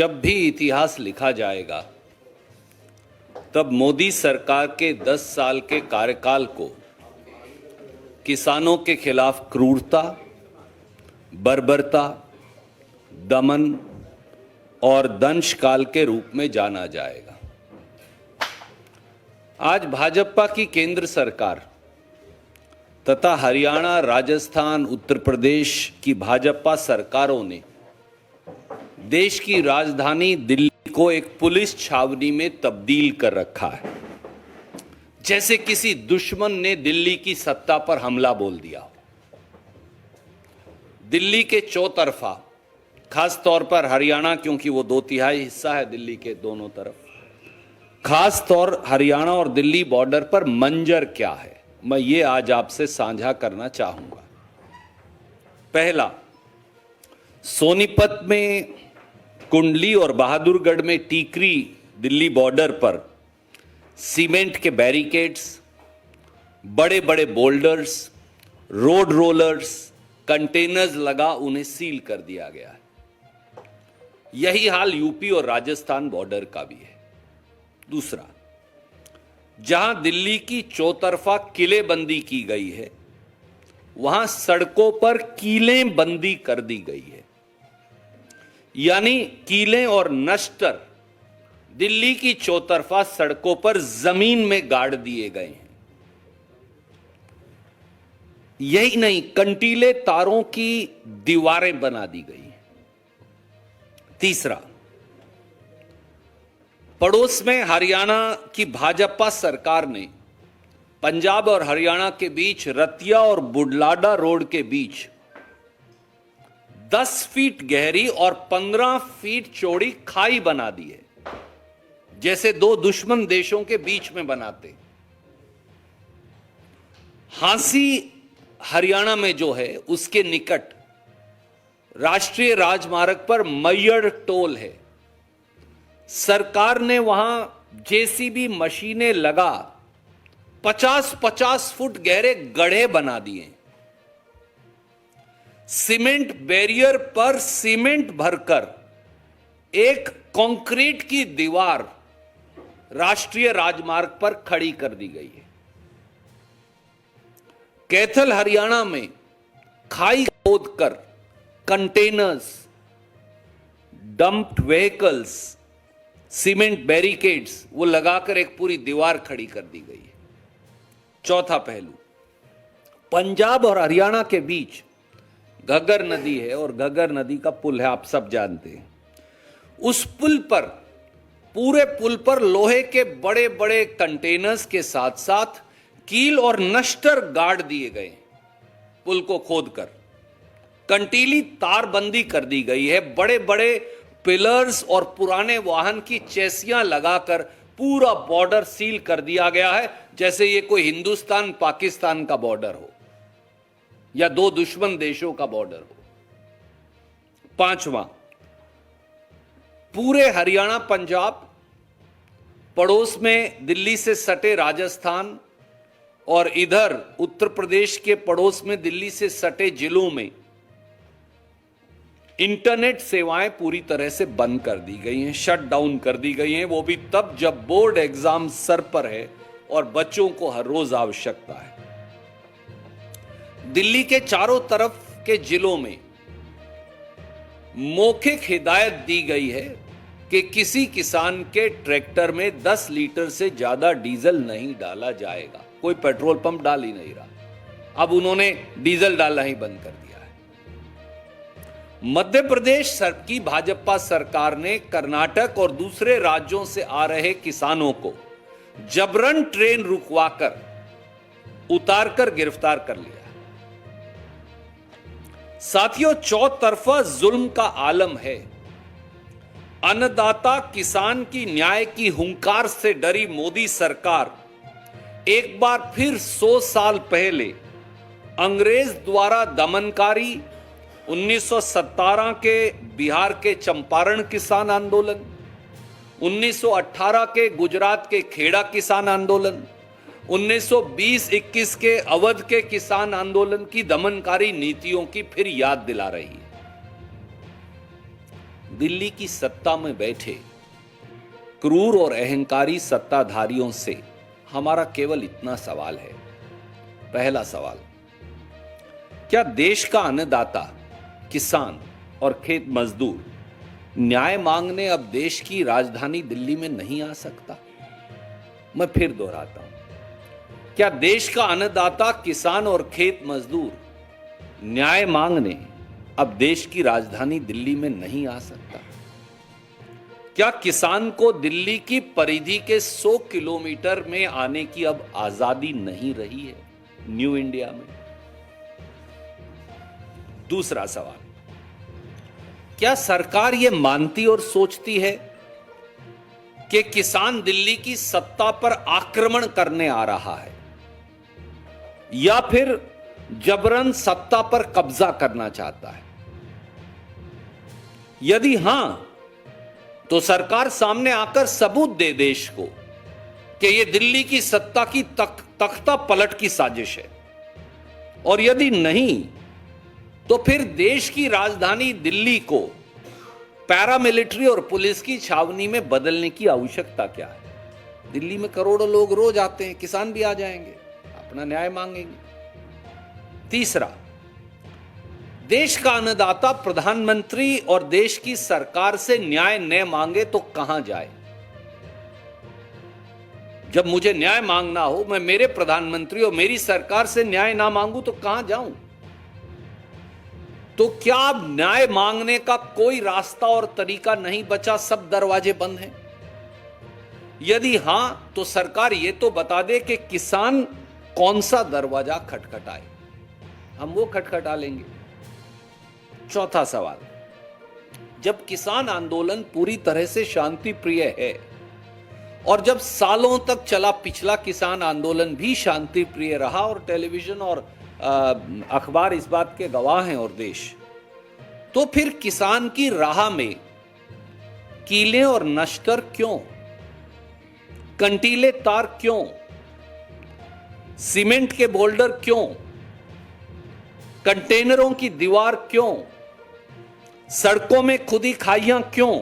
जब भी इतिहास लिखा जाएगा तब मोदी सरकार के 10 साल के कार्यकाल को किसानों के खिलाफ क्रूरता, बर्बरता, दमन और दंशकाल के रूप में जाना जाएगा। आज भाजपा की केंद्र सरकार तथा हरियाणा, राजस्थान, उत्तर प्रदेश की भाजपा सरकारों ने देश की राजधानी दिल्ली को एक पुलिस छावनी में तब्दील कर रखा है, जैसे किसी दुश्मन ने दिल्ली की सत्ता पर हमला बोल दिया। दिल्ली के चौतरफा, खास तौर पर हरियाणा, क्योंकि वो 2/3 हिस्सा है दिल्ली के दोनों तरफ, खास तौर हरियाणा और दिल्ली बॉर्डर पर मंजर क्या है, मैं ये आज आपसे साझा करना चाहूंगा। पहला, सोनीपत में कुंडली और बहादुरगढ़ में टीकरी दिल्ली बॉर्डर पर सीमेंट के बैरिकेड्स, बड़े बड़े बोल्डर्स, रोड रोलर्स, कंटेनर्स लगा उन्हें सील कर दिया गया है। यही हाल यूपी और राजस्थान बॉर्डर का भी है। दूसरा, जहां दिल्ली की चौतरफा किलेबंदी की गई है, वहां सड़कों पर कीलें बंदी कर दी गई है, यानी कीलें और नश्तर दिल्ली की चौतरफा सड़कों पर जमीन में गाड़ दिए गए हैं। यही नहीं, कंटीले तारों की दीवारें बना दी गई हैं। तीसरा, पड़ोस में हरियाणा की भाजपा सरकार ने पंजाब और हरियाणा के बीच रतिया और बुढलाडा रोड के बीच 10 फीट गहरी और 15 फीट चौड़ी खाई बना दी है, जैसे दो दुश्मन देशों के बीच में बनाते। हांसी हरियाणा में जो है, उसके निकट राष्ट्रीय राजमार्ग पर मैयड़ टोल है। सरकार ने वहां जेसीबी मशीनें लगा 50-50 फुट गहरे गड्ढे बना दिए। सीमेंट बैरियर पर सीमेंट भरकर एक कंक्रीट की दीवार राष्ट्रीय राजमार्ग पर खड़ी कर दी गई है। कैथल हरियाणा में खाई खोदकर containers, dumped vehicles, cement barricades वो लगाकर एक पूरी दीवार खड़ी कर दी गई है। चौथा पहलू, पंजाब और हरियाणा के बीच घग्गर नदी है और घग्गर नदी का पुल है, आप सब जानते हैं। उस पुल पर, पूरे पुल पर लोहे के बड़े बड़े कंटेनर्स के साथ साथ कील और नश्तर गाड़ दिए गए। पुल को खोदकर कंटीली तारबंदी कर दी गई है। बड़े बड़े पिलर्स और पुराने वाहन की चेसियां लगाकर पूरा बॉर्डर सील कर दिया गया है, जैसे ये कोई हिंदुस्तान पाकिस्तान का बॉर्डर हो या दो दुश्मन देशों का बॉर्डर हो। पांचवां, पूरे हरियाणा, पंजाब, पड़ोस में दिल्ली से सटे राजस्थान और इधर उत्तर प्रदेश के पड़ोस में दिल्ली से सटे जिलों में इंटरनेट सेवाएं पूरी तरह से बंद कर दी गई हैं, शट डाउन कर दी गई हैं। वो भी तब जब बोर्ड एग्जाम सर पर है और बच्चों को हर रोज आवश्यकता है। दिल्ली के चारों तरफ के जिलों में मौखिक हिदायत दी गई है कि किसी किसान के ट्रैक्टर में 10 लीटर से ज्यादा डीजल नहीं डाला जाएगा। कोई पेट्रोल पंप डाल ही नहीं रहा। अब उन्होंने डीजल डालना ही बंद कर दिया है। मध्य प्रदेश की भाजपा सरकार ने कर्नाटक और दूसरे राज्यों से आ रहे किसानों को जबरन ट्रेन रुकवाकर उतारकर गिरफ्तार कर लिया। साथियों, चौतरफा जुल्म का आलम है। अन्नदाता किसान की न्याय की हुंकार से डरी मोदी सरकार एक बार फिर 100 साल पहले अंग्रेज द्वारा दमनकारी 1917 के बिहार के चंपारण किसान आंदोलन, 1918 के गुजरात के खेड़ा किसान आंदोलन, 1920-21 के अवध के किसान आंदोलन की दमनकारी नीतियों की फिर याद दिला रही है। दिल्ली की सत्ता में बैठे क्रूर और अहंकारी सत्ताधारियों से हमारा केवल इतना सवाल है। पहला सवाल, क्या देश का अन्नदाता, किसान और खेत मजदूर न्याय मांगने अब देश की राजधानी दिल्ली में नहीं आ सकता? मैं फिर दोहराता हूं, क्या देश का अन्नदाता, किसान और खेत मजदूर न्याय मांगने अब देश की राजधानी दिल्ली में नहीं आ सकता? क्या किसान को दिल्ली की परिधि के 100 किलोमीटर में आने की अब आजादी नहीं रही है न्यू इंडिया में? दूसरा सवाल, क्या सरकार यह मानती और सोचती है कि किसान दिल्ली की सत्ता पर आक्रमण करने आ रहा है या फिर जबरन सत्ता पर कब्जा करना चाहता है? यदि हां, तो सरकार सामने आकर सबूत दे देश को कि यह दिल्ली की सत्ता की तख्ता पलट की साजिश है, और यदि नहीं तो फिर देश की राजधानी दिल्ली को पैरामिलिट्री और पुलिस की छावनी में बदलने की आवश्यकता क्या है? दिल्ली में करोड़ों लोग रोज आते हैं, किसान भी आ जाएंगे, अपना न्याय मांगेंगे। तीसरा, देश का अन्नदाता प्रधानमंत्री और देश की सरकार से न्याय न मांगे तो कहां जाए? जब मुझे न्याय मांगना हो, मैं मेरे प्रधानमंत्री और मेरी सरकार से न्याय ना मांगू तो कहां जाऊं? तो क्या अब न्याय मांगने का कोई रास्ता और तरीका नहीं बचा? सब दरवाजे बंद हैं? यदि हां, तो सरकार यह तो बता दे कि किसान कौन सा दरवाजा खटखटाए, हम वो खटखटा लेंगे। चौथा सवाल, जब किसान आंदोलन पूरी तरह से शांति प्रिय है और जब सालों तक चला पिछला किसान आंदोलन भी शांति प्रिय रहा और टेलीविजन और अखबार इस बात के गवाह हैं और देश, तो फिर किसान की राह में कीले और नश्तर क्यों? कंटीले तार क्यों? सीमेंट के बोल्डर क्यों? कंटेनरों की दीवार क्यों? सड़कों में खुदी खाइयां क्यों?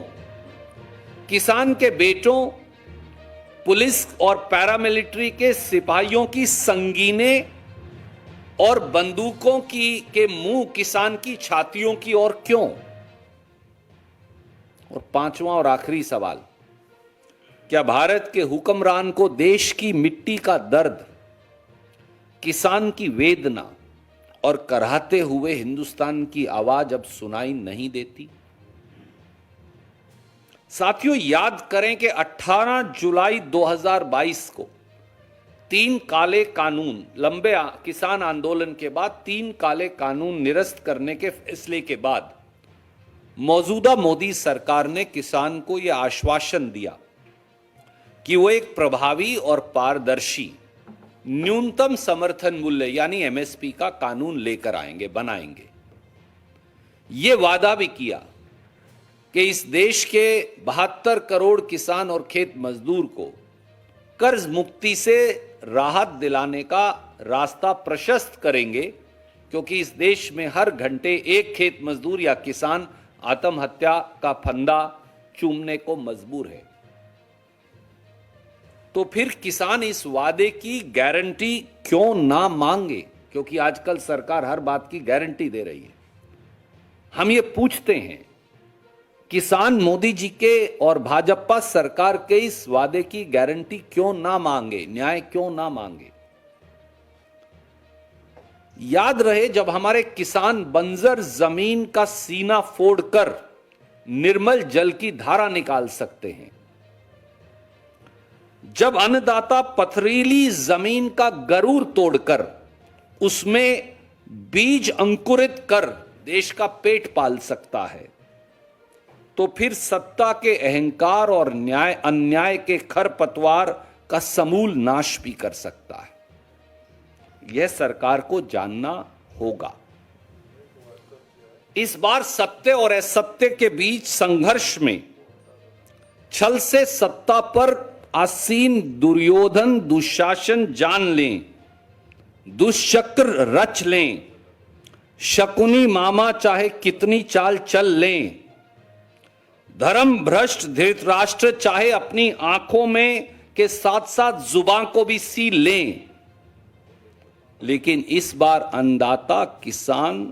किसान के बेटों, पुलिस और पैरामिलिट्री के सिपाहियों की संगीने और बंदूकों के मुंह किसान की छातियों की ओर क्यों? और पांचवा और आखिरी सवाल, क्या भारत के हुक्मरान को देश की मिट्टी का दर्द, किसान की वेदना और कराहते हुए हिंदुस्तान की आवाज अब सुनाई नहीं देती? साथियों, याद करें कि 18 जुलाई 2022 को 3 काले कानून, लंबे किसान आंदोलन के बाद 3 काले कानून निरस्त करने के फैसले के बाद मौजूदा मोदी सरकार ने किसान को यह आश्वासन दिया कि वो एक प्रभावी और पारदर्शी न्यूनतम समर्थन मूल्य यानी एमएसपी का कानून लेकर आएंगे, बनाएंगे। यह वादा भी किया कि इस देश के 72 करोड़ किसान और खेत मजदूर को कर्ज मुक्ति से राहत दिलाने का रास्ता प्रशस्त करेंगे, क्योंकि इस देश में हर घंटे एक खेत मजदूर या किसान आत्महत्या का फंदा चूमने को मजबूर है। तो फिर किसान इस वादे की गारंटी क्यों ना मांगे? क्योंकि आजकल सरकार हर बात की गारंटी दे रही है। हम ये पूछते हैं, किसान मोदी जी के और भाजपा सरकार के इस वादे की गारंटी क्यों ना मांगे, न्याय क्यों ना मांगे? याद रहे, जब हमारे किसान बंजर जमीन का सीना फोड़कर निर्मल जल की धारा निकाल सकते हैं, जब अन्नदाता पथरीली जमीन का गरूर तोड़कर उसमें बीज अंकुरित कर देश का पेट पाल सकता है, तो फिर सत्ता के अहंकार और अन्याय के खरपतवार का समूल नाश भी कर सकता है। यह सरकार को जानना होगा। इस बार सत्य और असत्य के बीच संघर्ष में छल से सत्ता पर आसीन दुर्योधन दुशासन जान लें, दुष्चक्र रच लें, शकुनी मामा चाहे कितनी चाल चल लें, धर्म भ्रष्ट धृतराष्ट्र चाहे अपनी आंखों में के साथ साथ जुबान को भी सी लें, लेकिन इस बार अन्नदाता किसान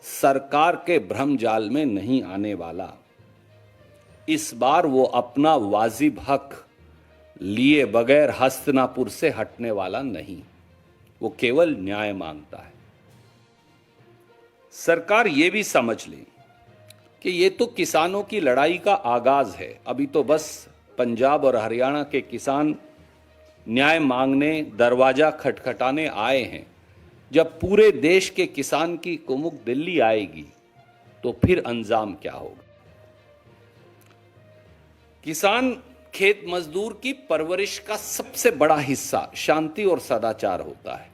सरकार के भ्रम जाल में नहीं आने वाला। इस बार वो अपना वाजिब हक लिए बगैर हस्तिनापुर से हटने वाला नहीं, वो केवल न्याय मांगता है। सरकार ये भी समझ ले कि ये तो किसानों की लड़ाई का आगाज है। अभी तो बस पंजाब और हरियाणा के किसान न्याय मांगने, दरवाजा खटखटाने आए हैं। जब पूरे देश के किसान की कुमुक दिल्ली आएगी तो फिर अंजाम क्या होगा। किसान खेत मजदूर की परवरिश का सबसे बड़ा हिस्सा शांति और सदाचार होता है।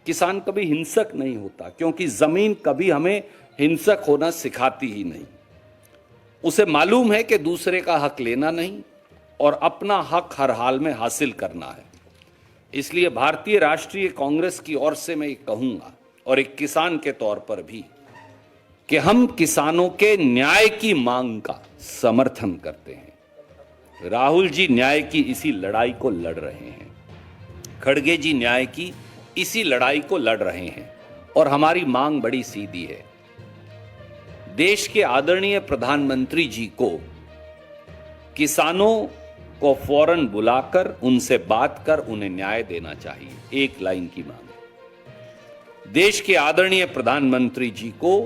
किसान कभी हिंसक नहीं होता, क्योंकि जमीन कभी हमें हिंसक होना सिखाती ही नहीं। उसे मालूम है कि दूसरे का हक लेना नहीं और अपना हक हर हाल में हासिल करना है। इसलिए भारतीय राष्ट्रीय कांग्रेस की ओर से मैं कहूंगा, और एक किसान के तौर पर भी, कि हम किसानों के न्याय की मांग का समर्थन करते हैं। राहुल जी न्याय की इसी लड़ाई को लड़ रहे हैं, खड़गे जी न्याय की इसी लड़ाई को लड़ रहे हैं, और हमारी मांग बड़ी सीधी है। देश के आदरणीय प्रधानमंत्री जी को किसानों को फौरन बुलाकर उनसे बात कर उन्हें न्याय देना चाहिए। एक लाइन की मांग है। देश के आदरणीय प्रधानमंत्री जी को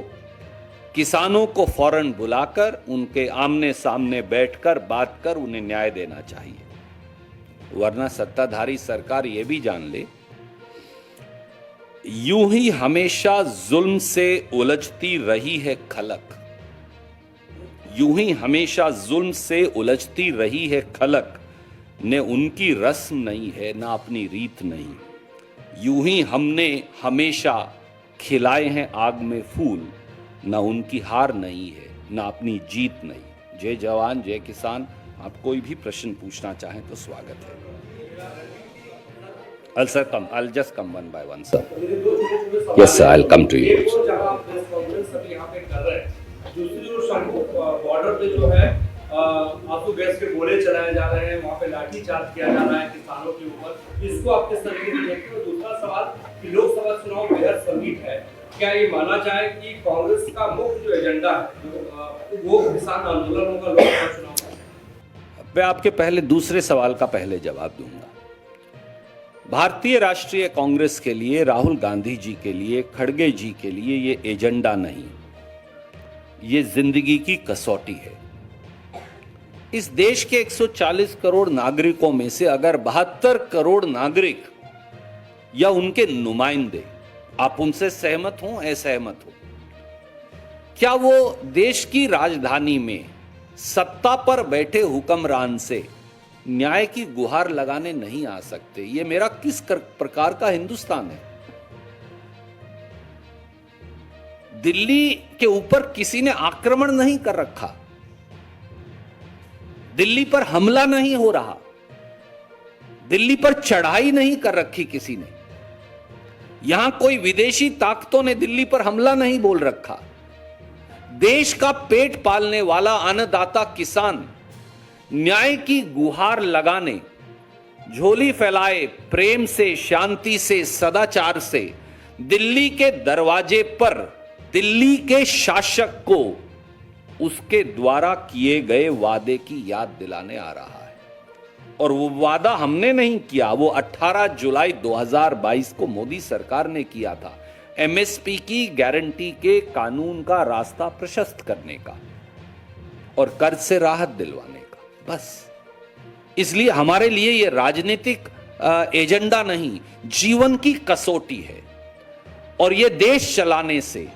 किसानों को फौरन बुलाकर उनके आमने सामने बैठकर बात कर उन्हें न्याय देना चाहिए। वरना सत्ताधारी सरकार यह भी जान ले, यूं ही हमेशा जुल्म से उलझती रही है खलक, यूं ही हमेशा जुल्म से उलझती रही है खलक, ने उनकी रस्म नहीं है ना अपनी रीत नहीं। यूं ही हमने हमेशा खिलाए हैं आग में फूल, ना उनकी हार नहीं है ना अपनी जीत नहीं। जय जवान जय किसान। आप कोई भी प्रश्न पूछना चाहें तो स्वागत है। I'll just come one by one, sir. Yes, sir, I'll come to you. दूसरी ओर बॉर्डर पे जो है आंसू गैस के गोले चलाए जा रहे हैं, वहाँ पे लाठीचार्ज किया जा रहा है किसानों के ऊपर। इसको आप किस तरीके से देखते हो? दूसरा सवाल कि लोकसभा चुनाव बेहद समीप है, क्या ये माना जाए कि कांग्रेस का मुख्य जो एजेंडा है वो किसान आंदोलन होगा लोकसभा चुनाव? मैं आपके पहले दूसरे सवाल का पहले जवाब दूंगा। भारतीय राष्ट्रीय कांग्रेस के लिए, राहुल गांधी जी के लिए, खड़गे जी के लिए ये एजेंडा नहीं, ये जिंदगी की कसौटी है। इस देश के 140 करोड़ नागरिकों में से अगर 72 करोड़ नागरिक या उनके नुमाइंदे, आप उनसे सहमत हो असहमत हो, क्या वो देश की राजधानी में सत्ता पर बैठे हुक्मरान से न्याय की गुहार लगाने नहीं आ सकते? ये मेरा किस प्रकार का हिंदुस्तान है? दिल्ली के ऊपर किसी ने आक्रमण नहीं कर रखा, दिल्ली पर हमला नहीं हो रहा, दिल्ली पर चढ़ाई नहीं कर रखी किसी ने, यहां कोई विदेशी ताकतों ने दिल्ली पर हमला नहीं बोल रखा। देश का पेट पालने वाला अन्नदाता किसान न्याय की गुहार लगाने, झोली फैलाए प्रेम से, शांति से, सदाचार से दिल्ली के दरवाजे पर दिल्ली के शासक को उसके द्वारा किए गए वादे की याद दिलाने आ रहा है। और वो वादा हमने नहीं किया, वो 18 जुलाई 2022 को मोदी सरकार ने किया था, एमएसपी की गारंटी के कानून का रास्ता प्रशस्त करने का और कर्ज से राहत दिलवाने का। बस इसलिए हमारे लिए यह राजनीतिक एजेंडा नहीं, जीवन की कसौटी है। और यह देश चलाने से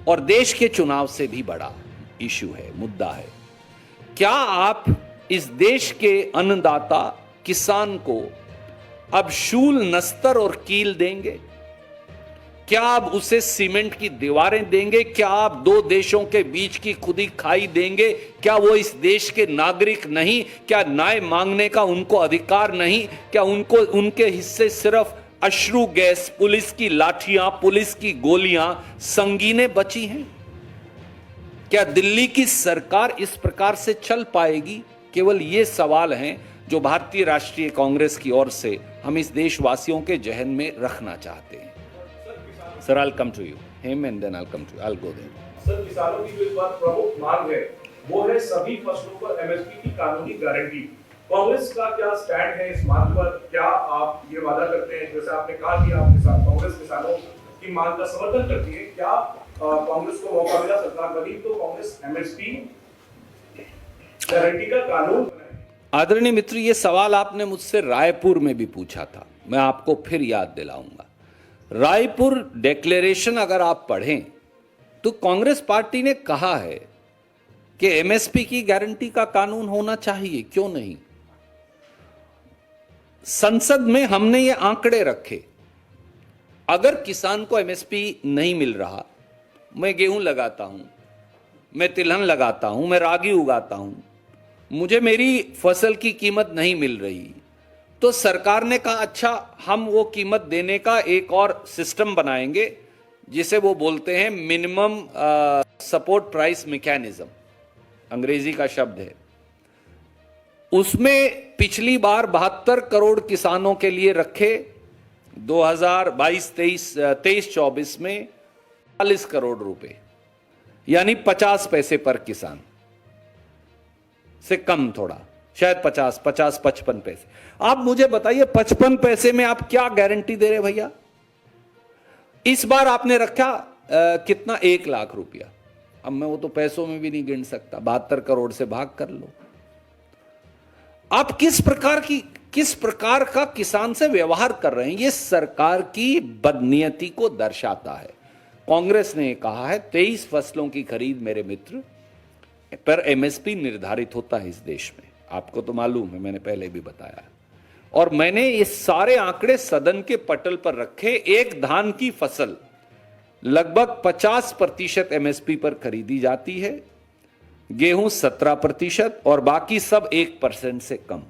और देश के चुनाव से भी बड़ा इशू है, मुद्दा है। क्या आप इस देश के अन्नदाता किसान को अब शूल, नस्तर और कील देंगे? क्या आप उसे सीमेंट की दीवारें देंगे? क्या आप दो देशों के बीच की खुदी खाई देंगे? क्या वो इस देश के नागरिक नहीं? क्या न्याय मांगने का उनको अधिकार नहीं? क्या उनको उनके हिस्से सिर्फ अश्रु गैस, पुलिस की लाठियां, पुलिस की गोलियां, संगीनें बची हैं? क्या दिल्ली की सरकार इस प्रकार से चल पाएगी? केवल ये सवाल हैं जो भारतीय राष्ट्रीय कांग्रेस की ओर से हम इस देशवासियों के जहन में रखना चाहते हैं। Sir, I'll come to you, him and then I'll go there. Sir, किसानों की जो इस बार प्रमुख मांग है वो है सभी फसलों पर एमएसपी की कानूनी गारंटी। कांग्रेस का क्या स्टैंड है इस मांग पर? क्या आप ये वादा करते हैं, जैसे आपने कहा कि आप कांग्रेस किसानों की मांग का समर्थन करती है, क्या कांग्रेस को मौका मिला, सरकार बनी तो कांग्रेस एमएसपी गारंटी का कानून बनाए? आदरणीय मित्र, ये सवाल आपने मुझसे रायपुर में भी पूछा था, मैं आपको फिर याद दिलाऊंगा। रायपुर डिक्लेरेशन अगर आप पढ़ें तो कांग्रेस पार्टी ने कहा है कि एमएसपी की गारंटी का कानून होना चाहिए, क्यों नहीं। संसद में हमने ये आंकड़े रखे, अगर किसान को एमएसपी नहीं मिल रहा, मैं गेहूं लगाता हूं, मैं तिलहन लगाता हूं, मैं रागी उगाता हूं, मुझे मेरी फसल की कीमत नहीं मिल रही, तो सरकार ने कहा अच्छा हम वो कीमत देने का एक और सिस्टम बनाएंगे जिसे वो बोलते हैं मिनिमम सपोर्ट प्राइस मैकेनिज्म, अंग्रेजी का शब्द है। उसमें पिछली बार 72 करोड़ किसानों के लिए रखे, 2022-23-24 में 40 करोड़ रुपए, यानी 50 पैसे पर किसान से कम, थोड़ा शायद 55 पैसे। आप मुझे बताइए 55 पैसे में आप क्या गारंटी दे रहे भैया? इस बार आपने रखा कितना, 1 लाख रुपया। अब मैं वो तो पैसों में भी नहीं गिन सकता, 72 करोड़ से भाग कर लो। आप किस प्रकार का किसान से व्यवहार कर रहे हैं, ये सरकार की बदनीयती को दर्शाता है। कांग्रेस ने कहा है 23 फसलों की खरीद मेरे मित्र पर एमएसपी निर्धारित होता है इस देश में, आपको तो मालूम है, मैंने पहले भी बताया है। और मैंने ये सारे आंकड़े सदन के पटल पर रखे। एक धान की फसल लगभग 50% एमएसपी पर खरीदी जाती है, गेहूं 17% और बाकी सब 1% से कम।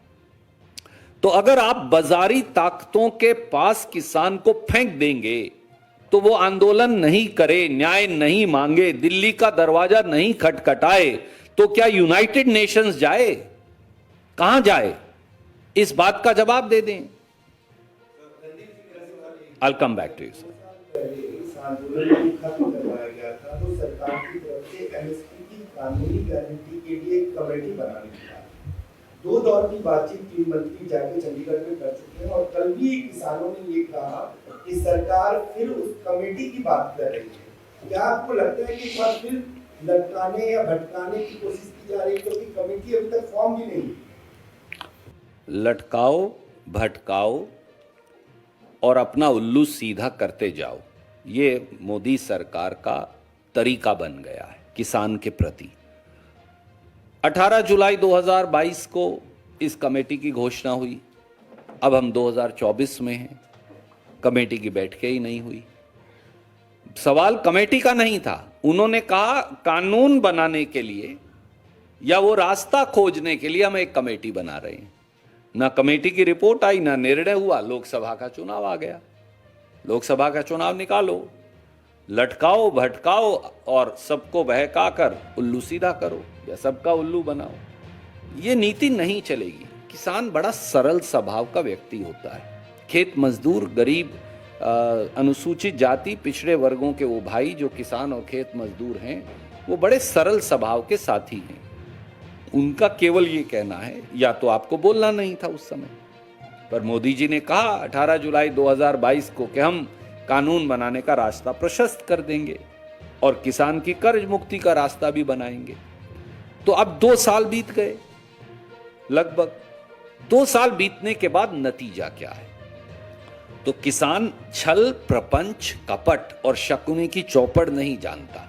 तो अगर आप बाजारी ताकतों के पास किसान को फेंक देंगे तो वो आंदोलन नहीं करे, न्याय नहीं मांगे, दिल्ली का दरवाजा नहीं खटखटाए, तो क्या यूनाइटेड नेशंस जाए? कहां जाए? इस बात का जवाब दे दें। I'll come back to you, sir. इस आंदोलन को खत्म करवाया गया था तो सरकार की तरफ से एमएसपी की कानूनी गारंटी के लिए एक कमेटी बनाने की बात, 2 दौर की बातचीत 3 मंत्री जाके चंडीगढ़ में कर चुके हैं और कल भी किसानों ने ये कहा कि सरकार फिर उस कमेटी की बात कर रही है। क्या आपको लगता है कि एक बार फिर लटकाने या भटकाने की कोशिश की जा रही है, क्योंकि कमेटी अभी तक फॉर्म भी नहीं? लटकाओ, भटकाओ और अपना उल्लू सीधा करते जाओ, ये मोदी सरकार का तरीका बन गया है किसान के प्रति। 18 जुलाई 2022 को इस कमेटी की घोषणा हुई, अब हम 2024 में हैं, कमेटी की बैठकें ही नहीं हुई। सवाल कमेटी का नहीं था, उन्होंने कहा कानून बनाने के लिए या वो रास्ता खोजने के लिए हम एक कमेटी बना रहे हैं। ना कमेटी की रिपोर्ट आई, ना निर्णय हुआ, लोकसभा का चुनाव आ गया। लोकसभा का चुनाव निकालो, लटकाओ, भटकाओ और सबको बहकाकर उल्लू सीधा करो या सबका उल्लू बनाओ, ये नीति नहीं चलेगी। किसान बड़ा सरल स्वभाव का व्यक्ति होता है। खेत मजदूर, गरीब, अनुसूचित जाति, पिछड़े वर्गों के वो भाई जो किसान और खेत मजदूर हैं, वो बड़े सरल स्वभाव के साथी हैं। उनका केवल ये कहना है, या तो आपको बोलना नहीं था उस समय, पर मोदी जी ने कहा 18 जुलाई 2022 को कि हम कानून बनाने का रास्ता प्रशस्त कर देंगे और किसान की कर्ज मुक्ति का रास्ता भी बनाएंगे। तो अब 2 साल बीत गए, लगभग 2 साल बीतने के बाद नतीजा क्या है? तो किसान छल, प्रपंच, कपट और शकुनी की चौपड़ नहीं जानता,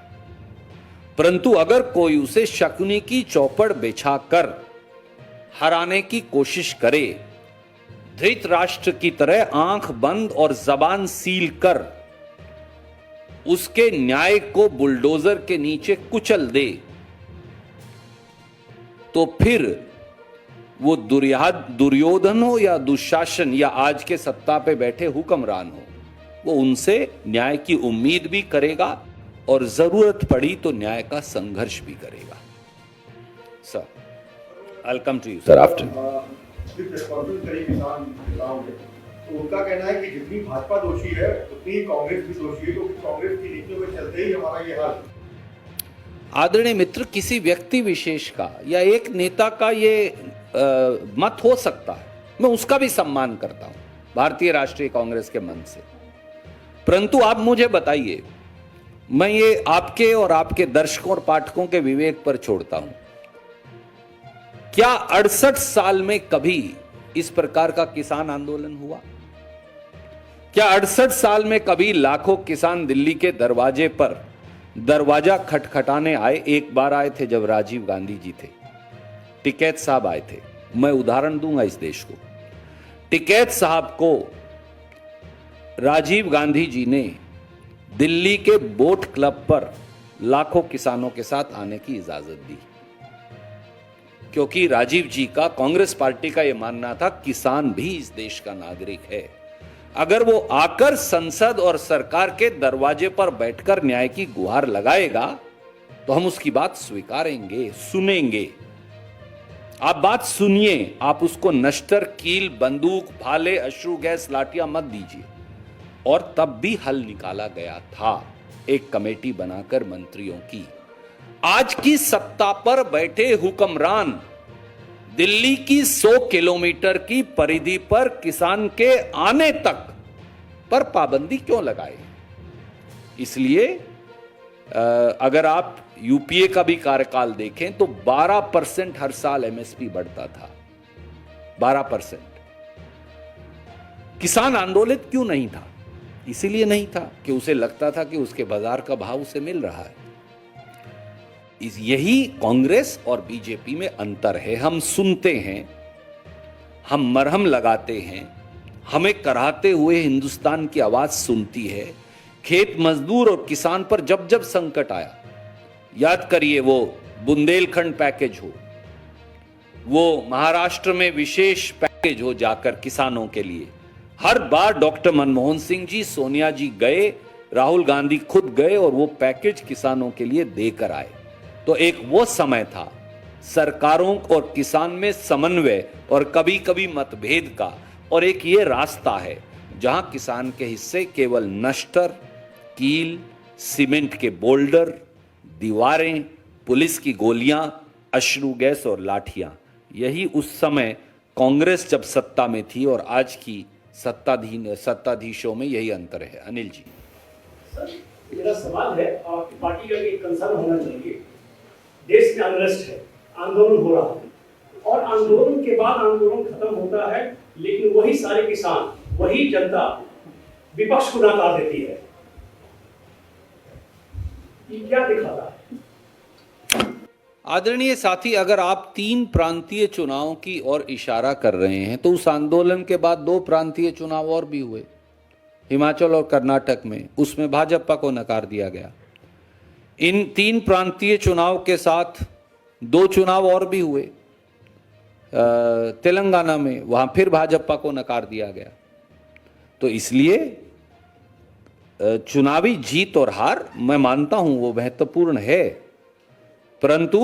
परंतु अगर कोई उसे शकुनी की चौपड़ बिछाकर हराने की कोशिश करे, धृतराष्ट्र की तरह आंख बंद और जबान सील कर उसके न्याय को बुलडोजर के नीचे कुचल दे, तो फिर वो दुर्योधन हो या दुशासन या आज के सत्ता पे बैठे हुक्मरान हो, वो उनसे न्याय की उम्मीद भी करेगा और जरूरत पड़ी तो न्याय का संघर्ष भी करेगा। Sir, I come to you sir after. तो उनका कहना है कि जितनी भाजपा दोषी है उतनी कांग्रेस भी दोषी है, क्योंकि कांग्रेस की नीतियों के चलते ही हमारा ये हाल। आदरणीय मित्र, किसी व्यक्ति विशेष का या एक नेता का ये मत हो सकता है, मैं उसका भी सम्मान करता हूं भारतीय राष्ट्रीय कांग्रेस के मन से, परंतु आप मुझे बताइए, मैं ये आपके और आपके दर्शकों और पाठकों के विवेक पर छोड़ता हूं, क्या 68 साल में कभी इस प्रकार का किसान आंदोलन हुआ? क्या 68 साल में कभी लाखों किसान दिल्ली के दरवाजे पर दरवाजा खटखटाने आए? एक बार आए थे जब राजीव गांधी जी थे, टिकैत साहब आए थे। मैं उदाहरण दूंगा इस देश को। टिकैत साहब को राजीव गांधी जी ने दिल्ली के बोट क्लब पर लाखों किसानों के साथ आने की इजाजत दी, क्योंकि राजीव जी का, कांग्रेस पार्टी का यह मानना था किसान भी इस देश का नागरिक है। अगर वो आकर संसद और सरकार के दरवाजे पर बैठकर न्याय की गुहार लगाएगा तो हम उसकी बात स्वीकारेंगे, सुनेंगे। आप बात सुनिए, आप उसको नश्तर, कील, बंदूक, भाले, अश्रु गैस, लाठियां मत दीजिए। और तब भी हल निकाला गया था, एक कमेटी बनाकर मंत्रियों की। आज की सत्ता पर बैठे हुक्मरान दिल्ली की 100 किलोमीटर की परिधि पर किसान के आने तक पर पाबंदी क्यों लगाए? इसलिए अगर आप यूपीए का भी कार्यकाल देखें तो 12% हर साल एमएसपी बढ़ता था, 12%। किसान आंदोलित क्यों नहीं था? इसीलिए नहीं था कि उसे लगता था कि उसके बाजार का भाव उसे मिल रहा है। यही कांग्रेस और बीजेपी में अंतर है। हम सुनते हैं, हम मरहम लगाते हैं, हमें कराहते हुए हिंदुस्तान की आवाज सुनती है। खेत मजदूर और किसान पर जब जब संकट आया, याद करिए वो बुंदेलखंड पैकेज हो, वो महाराष्ट्र में विशेष पैकेज हो जाकर किसानों के लिए, हर बार डॉक्टर मनमोहन सिंह जी, सोनिया जी गए, राहुल गांधी खुद गए और वो पैकेज किसानों के लिए देकर आए। तो एक वो समय था सरकारों और किसान में समन्वय और कभी कभी मतभेद का, और एक ये रास्ता है जहां किसान के हिस्से केवल नश्तर, कील, सीमेंट के बोल्डर, दीवारें, पुलिस की गोलियां, अश्रु गैस और लाठियां। यही उस समय कांग्रेस जब सत्ता में थी और आज की सत्ताधीशों में यही अंतर है। अनिल जी, सर मेरा सवाल है, आपकी पार्टी का एक कंसर्न होना चाहिए। देश में अनरेस्ट है, आंदोलन हो रहा है, और आंदोलन के बाद आंदोलन खत्म होता है, लेकिन वही सारे किसान, वही जनता विपक्ष को नकार देती है। ये क्या दिखाता है? आदरणीय साथी, अगर आप 3 प्रांतीय चुनावों की ओर इशारा कर रहे हैं तो उस आंदोलन के बाद 2 प्रांतीय चुनाव और भी हुए, हिमाचल और कर्नाटक में, उसमें भाजपा को नकार दिया गया। इन 3 प्रांतीय चुनाव के साथ 2 चुनाव और भी हुए तेलंगाना में, वहां फिर भाजपा को नकार दिया गया। तो इसलिए चुनावी जीत और हार, मैं मानता हूं वो महत्वपूर्ण है, परंतु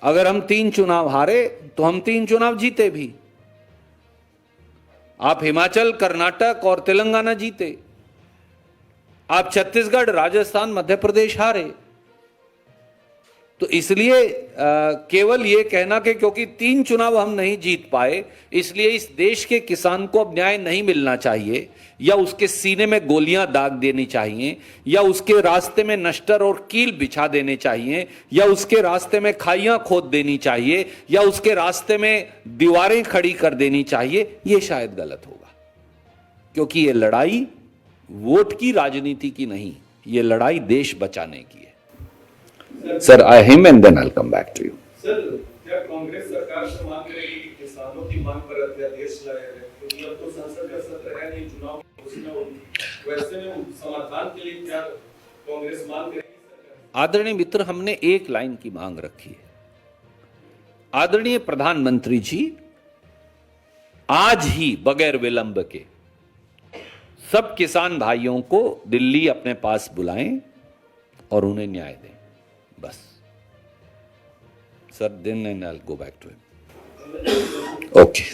अगर हम 3 चुनाव हारे तो हम 3 चुनाव जीते भी। आप हिमाचल, कर्नाटक और तेलंगाना जीते, आप छत्तीसगढ़, राजस्थान, मध्य प्रदेश हारे। तो इसलिए केवल ये कहना कि क्योंकि 3 चुनाव हम नहीं जीत पाए इसलिए इस देश के किसान को अब न्याय नहीं मिलना चाहिए, या उसके सीने में गोलियां दाग देनी चाहिए, या उसके रास्ते में नश्तर और कील बिछा देने चाहिए, या उसके रास्ते में खाइयां खोद देनी चाहिए, या उसके रास्ते में दीवारें खड़ी कर देनी चाहिए, ये शायद गलत होगा। क्योंकि ये लड़ाई वोट की, राजनीति की नहीं, ये लड़ाई देश बचाने की है। Sir, him and then I'll come back to you. Sir, क्या कांग्रेस सरकार से मांग करेगी कि किसानों की मांग पर अध्यादेश लाया जाए? क्योंकि अब तो संसद का सत्र है नहीं, चुनाव की घोषणा होगी। वैसे में समाधान के लिए क्या कांग्रेस मांग करेगी सरकार? आदरणीय मित्र, हमने एक लाइन की मांग रखी है। आदरणीय प्रधानमंत्री जी आज ही बगैर विलंब के सब किसान भाइयों को दिल्ली अपने पास बुलाएं और उन्हें न्याय दें, बस। Sir, then and I will go back to him. Okay.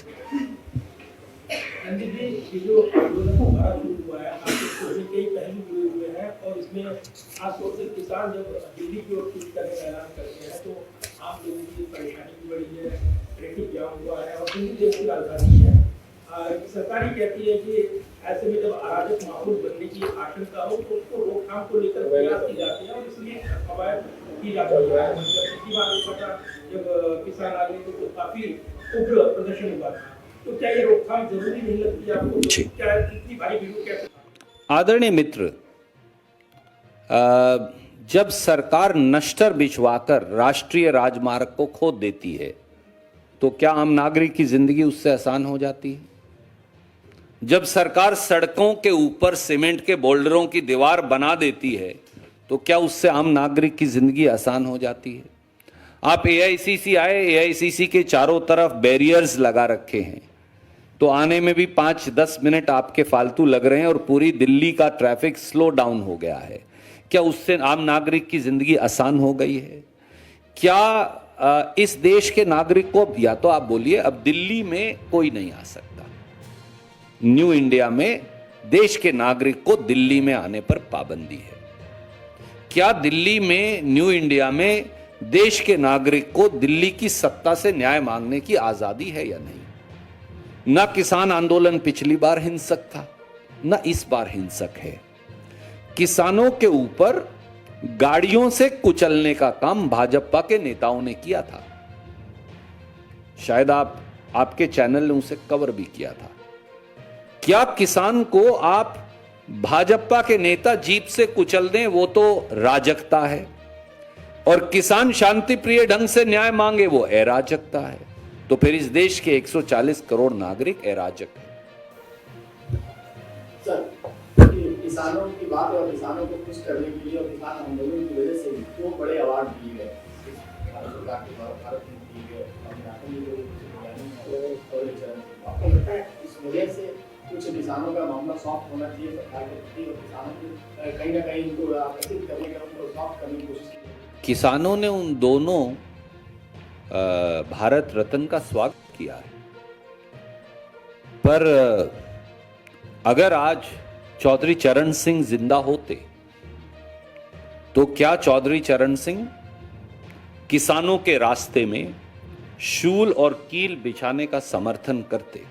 Ranjeet ji, ये जो आंदोलन हमारा शुरू हुआ है, आपके इसमें कई पहलू जुड़े हुए हैं और इसमें खासतौर से किसान जब दिल्ली की ओर कूच करने का ऐलान करते हैं तो आम लोगों की परेशानी भी बढ़ी है, ट्रैफिक जाम हुआ है और दिल्ली देश की राजधानी है। सरकार ही कहती है कि ऐसे में जब अराजक माहौल बनने की आशंका हो तो उसको रोकथाम को लेकर प्रयास की जाती है और इसलिए कवायद की जाती है। पिछली बार जब किसान आ गए तो काफी उग्र प्रदर्शन हुआ था, तो क्या ये रोकथाम जरूरी नहीं लगती आपको? जी। क्या इतनी भारी भीड़ कैसे? आदरणीय मित्र, जब सरकार नश्तर बिछवाकर राष्ट्रीय राजमार्ग को खोद देती है तो क्या आम नागरिक की जिंदगी उससे आसान हो जाती है? जब सरकार सड़कों के ऊपर सीमेंट के बोल्डरों की दीवार बना देती है तो क्या उससे आम नागरिक की जिंदगी आसान हो जाती है? आप एआईसीसी आए, एआईसीसी के चारों तरफ बैरियर्स लगा रखे हैं, तो आने में भी 5-10 मिनट आपके फालतू लग रहे हैं और पूरी दिल्ली का ट्रैफिक स्लो डाउन हो गया है। क्या उससे आम नागरिक की जिंदगी आसान हो गई है? क्या इस देश के नागरिक को, या तो आप बोलिए अब दिल्ली में कोई नहीं आ सकता, न्यू इंडिया में देश के नागरिक को दिल्ली में आने पर पाबंदी है। क्या दिल्ली में, न्यू इंडिया में देश के नागरिक को दिल्ली की सत्ता से न्याय मांगने की आजादी है या नहीं? ना किसान आंदोलन पिछली बार हिंसक था, ना इस बार हिंसक है। किसानों के ऊपर गाड़ियों से कुचलने का काम भाजपा के नेताओं ने किया था। शायद आपके चैनल ने उसे कवर भी किया था। क्या किसान को आप भाजपा के नेता जीप से कुचल दें वो तो राजकता है, और किसान शांति प्रिय ढंग से न्याय मांगे वो अराजकता है? तो फिर इस देश के 140 करोड़ नागरिक अराजक हैं। सर, किसानों की बात है और किसानों को खुश करने के लिए और किसान आंदोलन की वजह से 2 बड़े अवार्ड दिए गए भारत सरकार के द्वारा। भारत में दिए गए आपको लगता है इस वजह से कुछ किसानों का मामला सॉफ्ट होना चाहिए सरकार के प्रति, और किसानों को कहीं ना कहीं उनको आकर्षित करने का, उनको सॉफ्ट करने की कोशिश की? किसानों ने उन दोनों भारत रत्न का स्वागत किया है, पर अगर आज चौधरी चरण सिंह जिंदा होते तो क्या चौधरी चरण सिंह किसानों के रास्ते में शूल और कील बिछाने का समर्थन करते?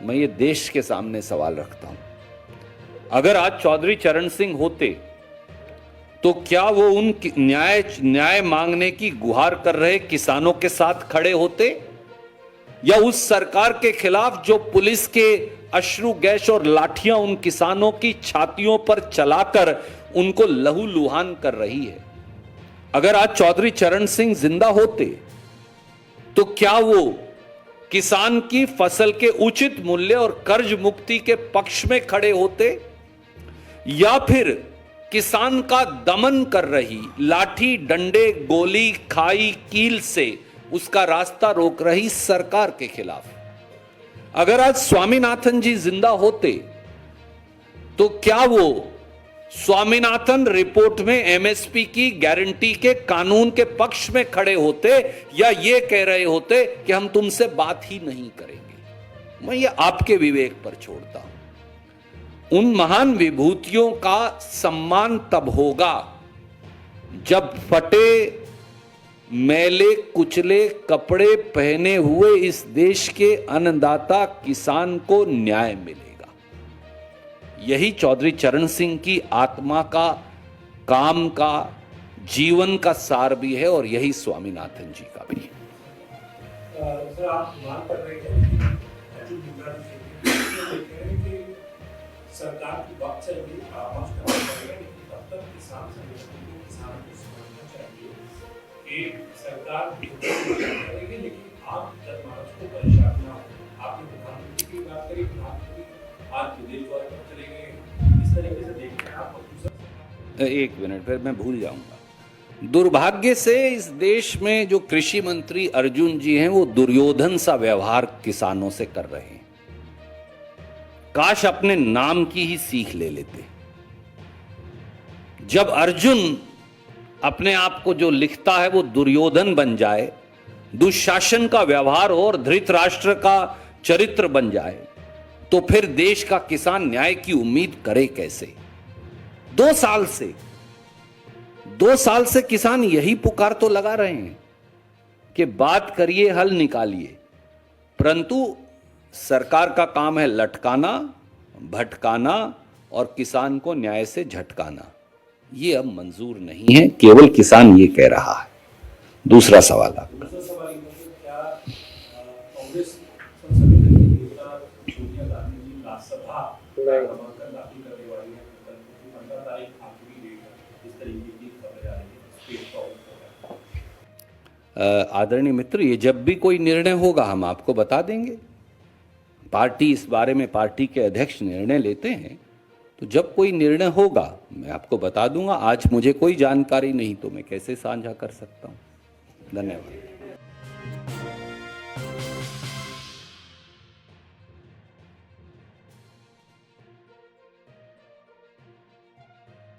मैं ये देश के सामने सवाल रखता हूं। अगर आज चौधरी चरण सिंह होते तो क्या वो उन न्याय मांगने की गुहार कर रहे किसानों के साथ खड़े होते, या उस सरकार के खिलाफ जो पुलिस के अश्रु गैस और लाठियां उन किसानों की छातियों पर चलाकर उनको लहूलुहान कर रही है? अगर आज चौधरी चरण सिंह जिंदा होते तो क्या वो किसान की फसल के उचित मूल्य और कर्ज मुक्ति के पक्ष में खड़े होते, या फिर किसान का दमन कर रही, लाठी डंडे गोली खाई कील से उसका रास्ता रोक रही सरकार के खिलाफ? अगर आज स्वामीनाथन जी जिंदा होते तो क्या वो स्वामीनाथन रिपोर्ट में एमएसपी की गारंटी के कानून के पक्ष में खड़े होते, या ये कह रहे होते कि हम तुमसे बात ही नहीं करेंगे? मैं ये आपके विवेक पर छोड़ता हूं। उन महान विभूतियों का सम्मान तब होगा जब फटे मैले कुचले कपड़े पहने हुए इस देश के अन्नदाता किसान को न्याय मिलेगा। यही चौधरी चरण सिंह की आत्मा का, काम का, जीवन का सार भी है, और यही स्वामीनाथन जी का भी है। सर, आप बात कर रहे हैं कि सरकार की बात से भी परामर्श करना पड़ेगा, लेकिन तब तक किसान संगठन को किसानों को समझना चाहिए कि सरकार करेगी, लेकिन आप जनमानस को परेशान ना हो। आपने प्रधानमंत्री की बात करी, प्रधानमंत्री आज विदेश दौरे पर चले गए, इस तरीके से देखते हैं आप। एक मिनट, फिर मैं भूल जाऊंगा। दुर्भाग्य से इस देश में जो कृषि मंत्री अर्जुन जी हैं वो दुर्योधन सा व्यवहार किसानों से कर रहे हैं। काश अपने नाम की ही सीख ले लेते। जब अर्जुन अपने आप को जो लिखता है वो दुर्योधन बन जाए, दुशासन का व्यवहार हो और धृतराष्ट्र का चरित्र बन जाए, तो फिर देश का किसान न्याय की उम्मीद करे कैसे? 2 साल से किसान यही पुकार तो लगा रहे हैं कि बात करिए, हल निकालिए, परंतु सरकार का काम है लटकाना, भटकाना और किसान को न्याय से झटकाना। ये अब मंजूर नहीं है, केवल किसान ये कह रहा है। दूसरा सवाल आप दूसरा सवाल ये है, क्या कांग्रेस संसदीय दल की नेता सोनिया गांधी जी राज्यसभा नामांकन दाखिल करने वाली है? 15 तारीख आखिरी डेट है, इस तरीके की खबर आ रही है स्टेट कांग्रेस। आदरणीय मित्र, ये जब भी कोई निर्णय होगा हम आपको बता देंगे। पार्टी इस बारे में, पार्टी के अध्यक्ष निर्णय लेते हैं, तो जब कोई निर्णय होगा मैं आपको बता दूंगा। आज मुझे कोई जानकारी नहीं तो मैं कैसे साझा कर सकता हूं। धन्यवाद।